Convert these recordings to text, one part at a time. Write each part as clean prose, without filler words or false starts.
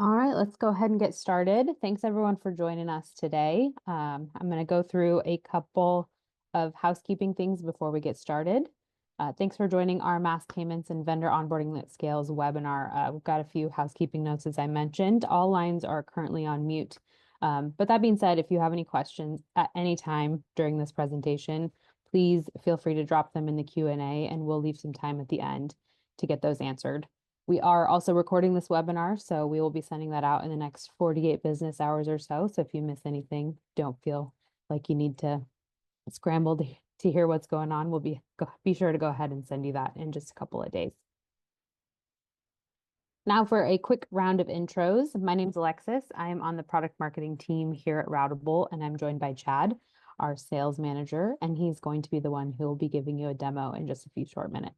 All right, let's go ahead and get started. Thanks everyone for joining us today. I'm going to go through a couple of housekeeping things before we get started. Thanks for joining our Mass Payments and Vendor Onboarding that Scales webinar. We've got a few housekeeping notes, as I mentioned. All lines are currently on mute. But that being said, if you have any questions at any time during this presentation, please feel free to drop them in the Q&A and we'll leave some time at the end to get those answered. We are also recording this webinar, so we will be sending that out in the next 48 business hours or so. So if you miss anything, don't feel like you need to scramble to hear what's going on. We'll be sure to go ahead and send you that in just a couple of days. Now for a quick round of intros. My name's Alexis. I am on the product marketing team here at Routable, and I'm joined by Chad, our sales manager, and he's going to be the one who will be giving you a demo in just a few short minutes.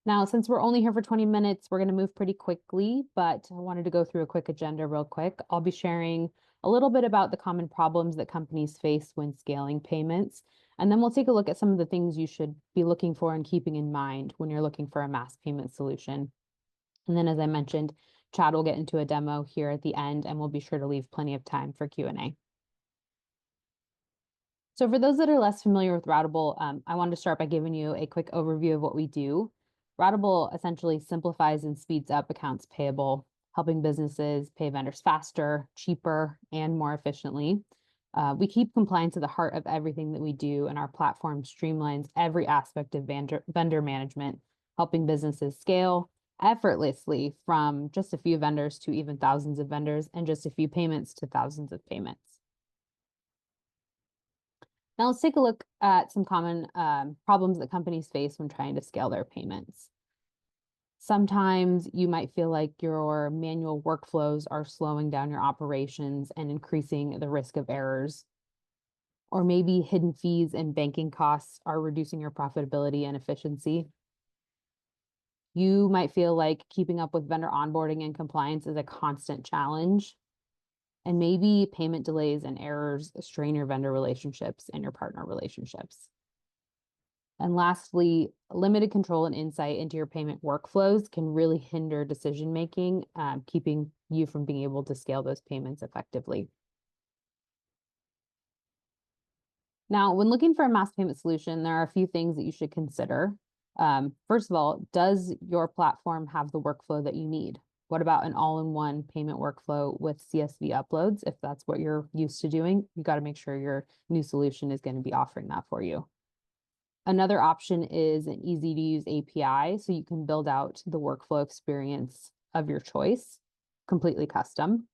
Now, since we're only here for 20 minutes, we're going to move pretty quickly, but I wanted to go through a quick agenda real quick. I'll be sharing a little bit about the common problems that companies face when scaling payments, and then we'll take a look at some of the things you should be looking for and keeping in mind when you're looking for a mass payment solution. And then, as I mentioned, Chad will get into a demo here at the end, and we'll be sure to leave plenty of time for Q&A. So for those that are less familiar with Routable, I wanted to start by giving you a quick overview of what we do. Routable essentially simplifies and speeds up accounts payable, helping businesses pay vendors faster, cheaper, and more efficiently. We keep compliance at the heart of everything that we do, and our platform streamlines every aspect of vendor management, helping businesses scale effortlessly from just a few vendors to even thousands of vendors and just a few payments to thousands of payments. Now let's take a look at some common problems that companies face when trying to scale their payments. Sometimes you might feel like your manual workflows are slowing down your operations and increasing the risk of errors. Or maybe hidden fees and banking costs are reducing your profitability and efficiency. You might feel like keeping up with vendor onboarding and compliance is a constant challenge. And maybe payment delays and errors strain your vendor relationships and your partner relationships. And lastly, limited control and insight into your payment workflows can really hinder decision-making, keeping you from being able to scale those payments effectively. Now, when looking for a mass payment solution, there are a few things that you should consider. First of all, does your platform have the workflow that you need? What about an all-in-one payment workflow with CSV uploads? If that's what you're used to doing, you got to make sure your new solution is going to be offering that for you. Another option is an easy-to-use API, so you can build out the workflow experience of your choice, completely custom.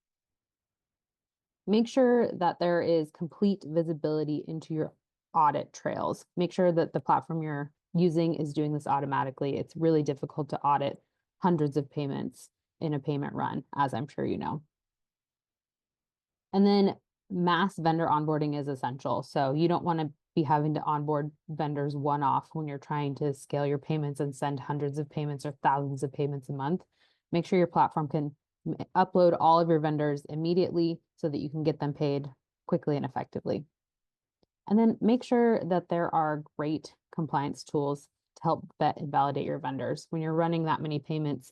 Make sure that there is complete visibility into your audit trails. Make sure that the platform you're using is doing this automatically. It's really difficult to audit hundreds of payments in a payment run, as I'm sure you know. And then mass vendor onboarding is essential. So you don't want to be having to onboard vendors one-off when you're trying to scale your payments and send hundreds of payments or thousands of payments a month. Make sure your platform can upload all of your vendors immediately so that you can get them paid quickly and effectively. And then make sure that there are great compliance tools to help vet and validate your vendors. When you're running that many payments,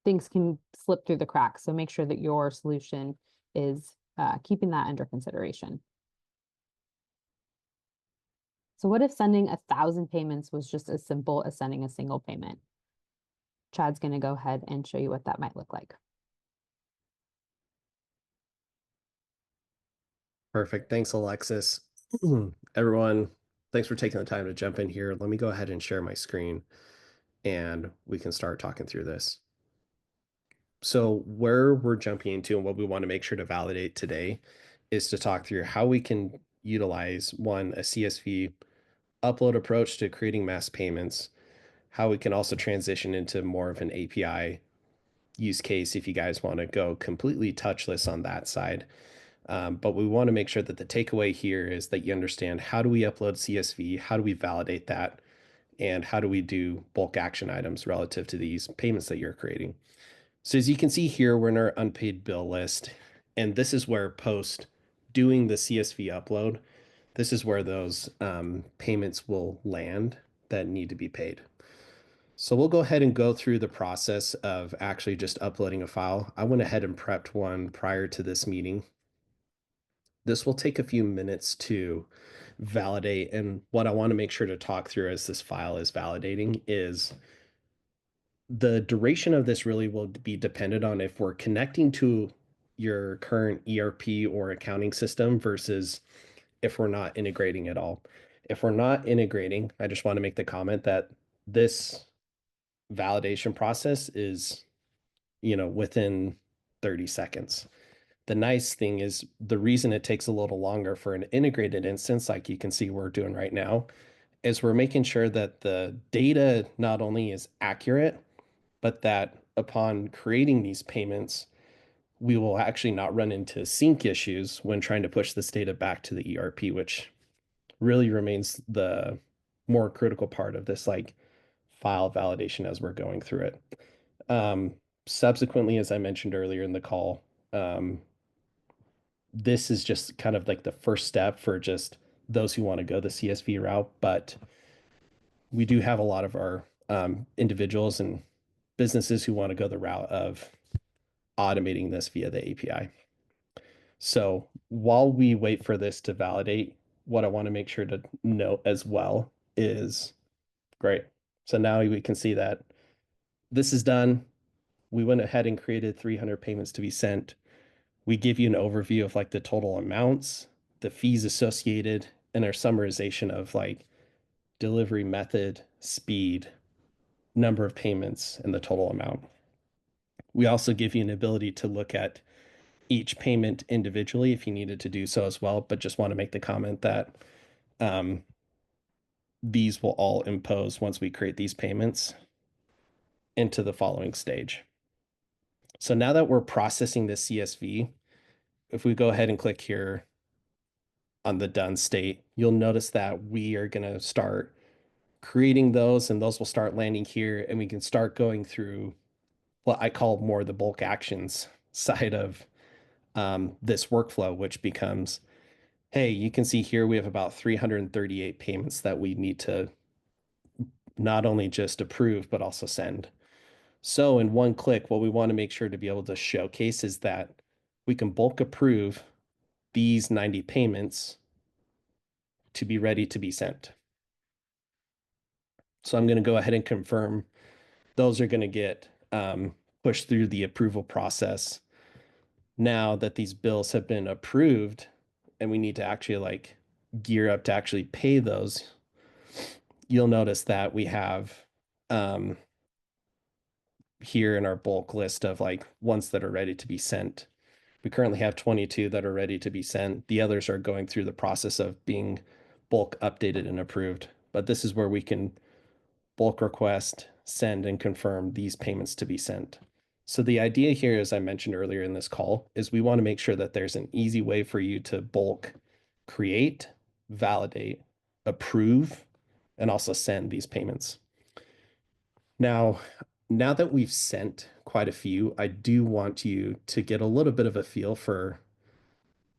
things can slip through the cracks. So make sure that your solution is keeping that under consideration. So what if sending 1,000 payments was just as simple as sending a single payment? Chad's going to go ahead and show you what that might look like. Perfect. Thanks, Alexis. Everyone, thanks for taking the time to jump in here. Let me go ahead and share my screen and we can start talking through this. So where we're jumping into and what we want to make sure to validate today is to talk through how we can utilize a CSV upload approach to creating mass payments, how we can also transition into more of an API use case if you guys want to go completely touchless on that side. But we want to make sure that the takeaway here is that you understand how do we upload CSV, how do we validate that, and how do we do bulk action items relative to these payments that you're creating. So as you can see here, we're in our unpaid bill list, and this is where post doing the CSV upload, this is where those payments will land that need to be paid. So we'll go ahead and go through the process of actually just uploading a file. I went ahead and prepped one prior to this meeting. This will take a few minutes to validate. And what I want to make sure to talk through as this file is validating is the duration of this really will be dependent on if we're connecting to your current ERP or accounting system versus if we're not integrating at all. If we're not integrating, I just want to make the comment that this validation process is, within 30 seconds. The nice thing is the reason it takes a little longer for an integrated instance, like you can see we're doing right now, is we're making sure that the data not only is accurate, but that upon creating these payments, we will actually not run into sync issues when trying to push this data back to the ERP, which really remains the more critical part of this like file validation as we're going through it. Um, Subsequently, as I mentioned earlier in the call, this is just kind of like the first step for just those who want to go the CSV route, but we do have a lot of our individuals and businesses who want to go the route of automating this via the API. So while we wait for this to validate, what I want to make sure to note as well is great. So now we can see that this is done. We went ahead and created 300 payments to be sent. We give you an overview of like the total amounts, the fees associated, and our summarization of like delivery method, speed, number of payments, and the total amount. We also give you an ability to look at each payment individually if you needed to do so as well, but just want to make the comment that um, these will all impose once we create these payments into the following stage. So now that we're processing the CSV, if we go ahead and click here on the done state, you'll notice that we are going to start creating those and those will start landing here and we can start going through what I call more the bulk actions side of this workflow, which becomes, hey, you can see here we have about 338 payments that we need to not only just approve, but also send. So in one click, what we want to make sure to be able to showcase is that we can bulk approve these 90 payments to be ready to be sent. So I'm going to go ahead and confirm those are going to get pushed through the approval process. Now that these bills have been approved and we need to actually like gear up to actually pay those, you'll notice that we have here in our bulk list of like ones that are ready to be sent. We currently have 22 that are ready to be sent. The others are going through the process of being bulk updated and approved. But this is where we can bulk request, send, and confirm these payments to be sent. So the idea here, as I mentioned earlier in this call, is we want to make sure that there's an easy way for you to bulk create, validate, approve, and also send these payments. Now that we've sent quite a few, I do want you to get a little bit of a feel for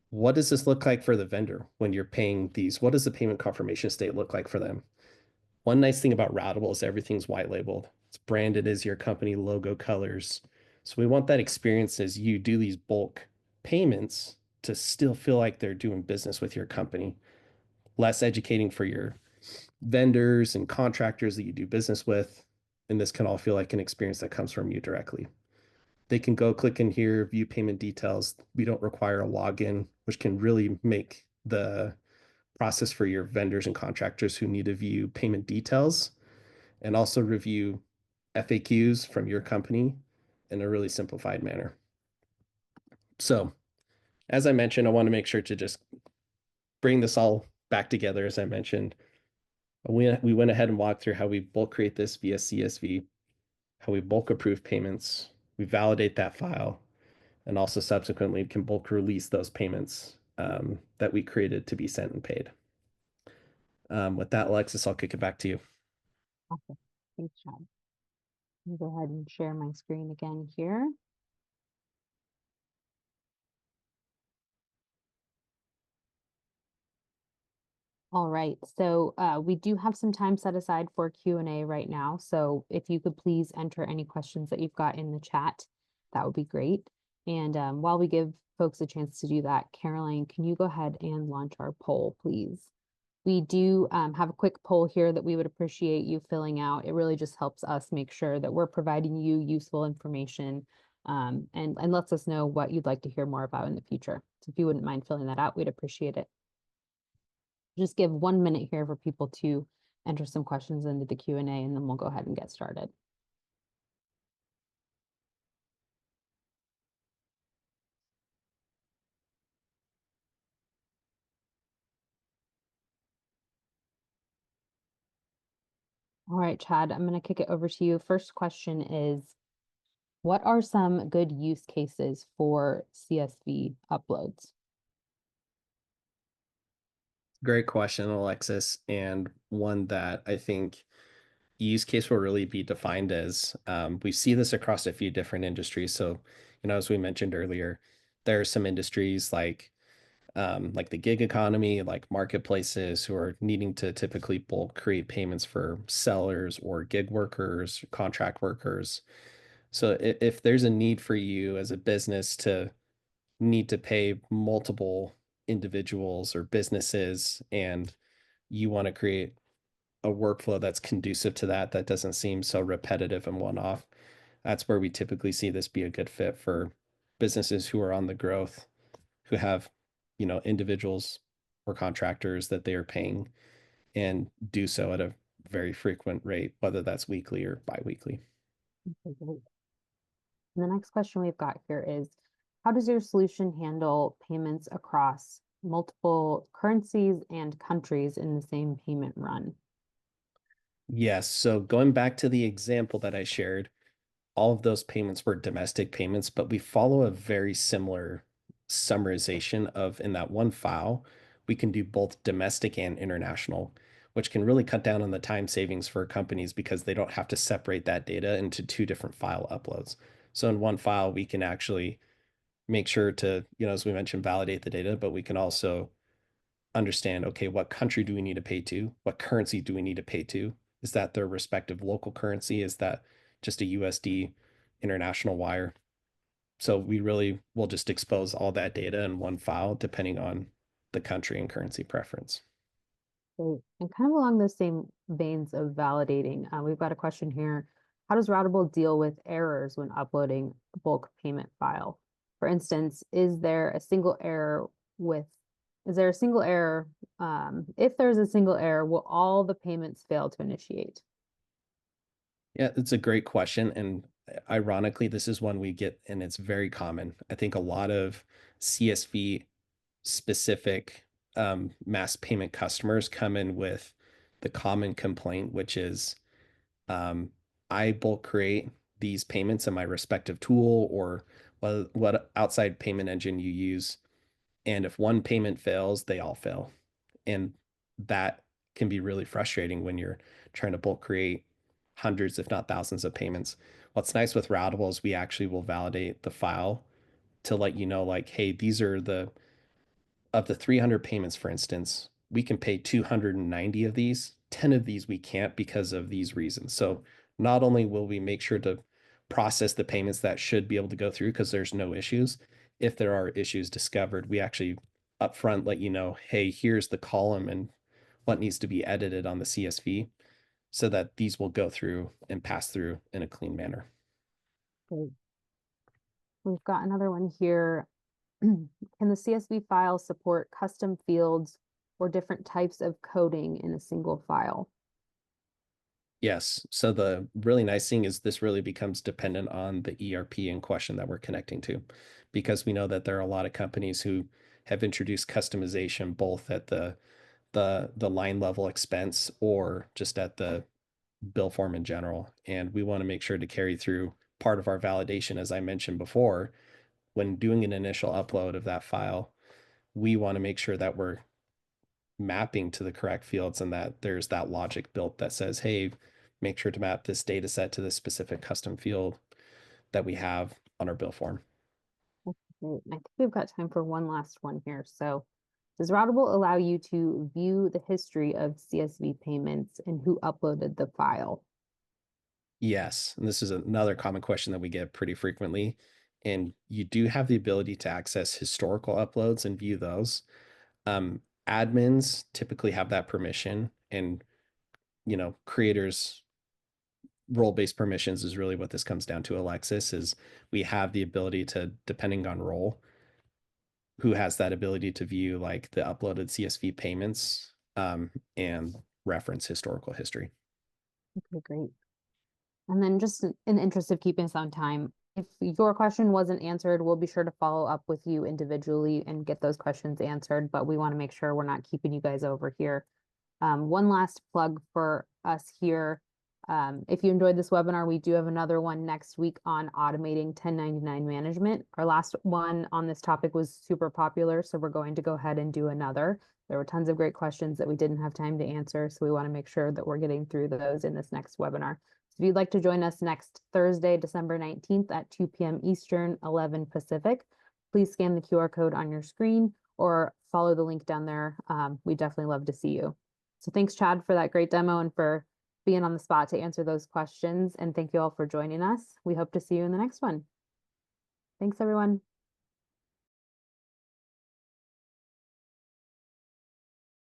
what does this look like for the vendor when you're paying these? What does the payment confirmation state look like for them? One nice thing about Routable is everything's white labeled. It's branded as your company logo colors. So we want that experience as you do these bulk payments to still feel like they're doing business with your company. Less educating for your vendors and contractors that you do business with. And this can all feel like an experience that comes from you directly. They can go click in here, view payment details. We don't require a login, which can really make the process for your vendors and contractors who need to view payment details and also review FAQs from your company in a really simplified manner. So, as I mentioned, I want to make sure to just bring this all back together. As I mentioned, we went ahead and walked through how we bulk create this via CSV, how we bulk approve payments, we validate that file, and also subsequently can bulk release those payments that we created to be sent and paid. With that, Alexis, I'll kick it back to you. Awesome. Thanks, Chad. Let me go ahead and share my screen again here. All right, so we do have some time set aside for Q&A right now. So if you could please enter any questions that you've got in the chat, that would be great. And while we give folks a chance to do that, Caroline, can you go ahead and launch our poll, please? We do have a quick poll here that we would appreciate you filling out. It really just helps us make sure that we're providing you useful information and lets us know what you'd like to hear more about in the future. So if you wouldn't mind filling that out, we'd appreciate it. Just give 1 minute here for people to enter some questions into the Q&A, and then we'll go ahead and get started. All right, Chad, I'm going to kick it over to you. First question is, what are some good use cases for CSV uploads? Great question, Alexis, and one that I think use case will really be defined as we see this across a few different industries. So, as we mentioned earlier, there are some industries like the gig economy, like marketplaces who are needing to typically bulk create payments for sellers or gig workers, contract workers. So if there's a need for you as a business to need to pay multiple individuals or businesses and you want to create a workflow that's conducive to that, that doesn't seem so repetitive and one-off, that's where we typically see this be a good fit for businesses who are on the growth, who have, individuals or contractors that they are paying and do so at a very frequent rate, whether that's weekly or biweekly. Okay, great. And the next question we've got here is, how does your solution handle payments across multiple currencies and countries in the same payment run? Yes. So going back to the example that I shared, all of those payments were domestic payments, but we follow a very similar summarization of in that one file, we can do both domestic and international, which can really cut down on the time savings for companies because they don't have to separate that data into two different file uploads. So in one file, we can actually make sure to, as we mentioned, validate the data, but we can also understand, okay, what country do we need to pay to? What currency do we need to pay to? Is that their respective local currency? Is that just a USD international wire? So we really will just expose all that data in one file depending on the country and currency preference. Great. And kind of along the same veins of validating, we've got a question here. How does Routable deal with errors when uploading a bulk payment file? For instance, with, is there a single error? If there's a single error, will all the payments fail to initiate? Yeah, it's a great question. And ironically, this is one we get, and it's very common. I think a lot of CSV specific mass payment customers come in with the common complaint, which is um, I bulk create these payments in my respective tool or what outside payment engine you use. And if one payment fails, they all fail. And that can be really frustrating when you're trying to bulk create hundreds, if not thousands of payments. What's nice with Routable is we actually will validate the file to let you know, like, hey, these are of the 300 payments, for instance, we can pay 290 of these. 10 of these we can't because of these reasons. So not only will we make sure to process the payments that should be able to go through because there's no issues. If there are issues discovered, we actually upfront let you know, hey, here's the column and what needs to be edited on the CSV so that these will go through and pass through in a clean manner. Great. We've got another one here. Can the CSV file support custom fields or different types of coding in a single file? Yes. So the really nice thing is this really becomes dependent on the ERP in question that we're connecting to, because we know that there are a lot of companies who have introduced customization both at the line level expense or just at the bill form in general. And we want to make sure to carry through part of our validation, as I mentioned before, when doing an initial upload of that file, we want to make sure that we're mapping to the correct fields and that there's that logic built that says, hey, make sure to map this data set to the specific custom field that we have on our bill form. Great. I think we've got time for one last one here. So Does Routable allow you to view the history of CSV payments and who uploaded the file? Yes, and this is another common question that we get pretty frequently. And you do have the ability to access historical uploads and view those. Admins typically have that permission, and creators role-based permissions is really what this comes down to. Alexis is we have the ability to, depending on role, who has that ability to view like the uploaded CSV payments and reference historical history. Okay, great. And then just in the interest of keeping some time, if your question wasn't answered, we'll be sure to follow up with you individually and get those questions answered, but we want to make sure we're not keeping you guys over here. One last plug for us here. If you enjoyed this webinar, we do have another one next week on automating 1099 management. Our last one on this topic was super popular, so we're going to go ahead and do another. There were tons of great questions that we didn't have time to answer, so we want to make sure that we're getting through those in this next webinar. So if you'd like to join us next Thursday, December 19th at 2 p.m. Eastern, 11 Pacific, please scan the QR code on your screen or follow the link down there. We'd definitely love to see you. So thanks, Chad, for that great demo and for being on the spot to answer those questions. And thank you all for joining us. We hope to see you in the next one. Thanks, everyone.